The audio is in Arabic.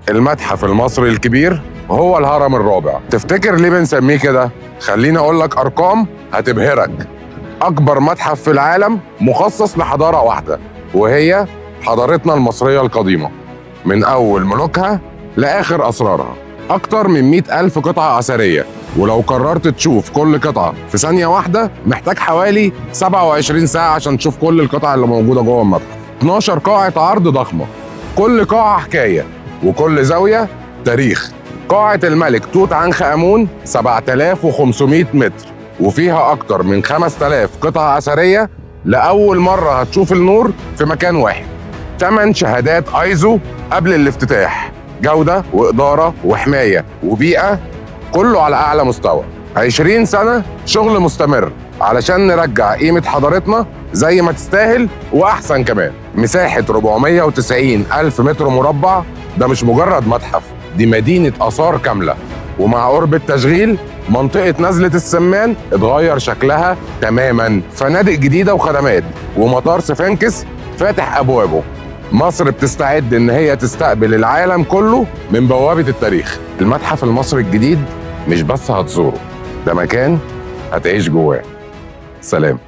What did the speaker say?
المتحف المصري الكبير هو الهرم الرابع. تفتكر ليه بنسميه كده؟ خليني اقول لك ارقام هتبهرك. اكبر متحف في العالم مخصص لحضارة واحدة، وهي حضارتنا المصرية القديمة، من اول ملوكها لاخر اسرارها. اكتر من 100,000 قطعة اثرية، ولو قررت تشوف كل قطعة في ثانية واحدة محتاج حوالي 27 ساعة عشان تشوف كل القطع اللي موجودة جوه المتحف. 12 قاعة عرض ضخمة، كل قاعة حكاية وكل زاوية تاريخ. قاعة الملك توت عنخ آمون 7500 متر، وفيها أكتر من 5000 قطعة أثرية لأول مرة هتشوف النور في مكان واحد. 8 شهادات ايزو قبل الافتتاح، جودة وإدارة وحماية وبيئة، كله على أعلى مستوى. 20 سنة شغل مستمر علشان نرجع قيمة حضارتنا زي ما تستاهل وأحسن كمان. مساحة 490 ألف متر مربع، ده مش مجرد متحف، دي مدينة آثار كاملة. ومع قرب التشغيل منطقة نزلة السمان اتغير شكلها تماما، فنادق جديدة وخدمات، ومطار سفنكس فاتح أبوابه. مصر بتستعد إن هي تستقبل العالم كله من بوابة التاريخ. المتحف المصري الجديد مش بس هتزوره، ده مكان هتعيش جواه. سلام.